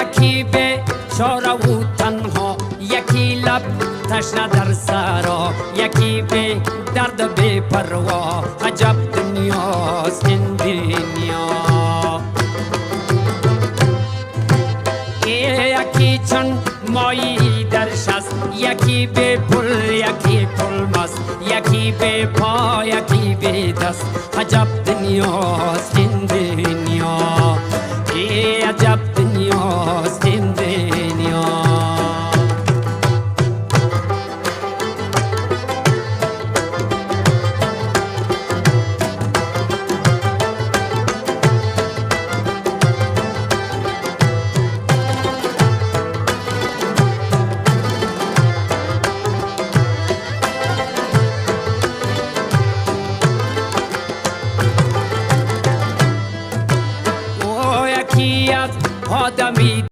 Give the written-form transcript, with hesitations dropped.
یکی به چاره و تنها، یکی لب تشنه در سرا، یکی به درد بی پروا. عجب دنیاست این دنیا. یکی چند مایی درش است، یکی به پل یکی پل مست، یکی به پا یکی به دست. عجب دنیاست این دنیا. عجب دنیاست این دنیا. آدمی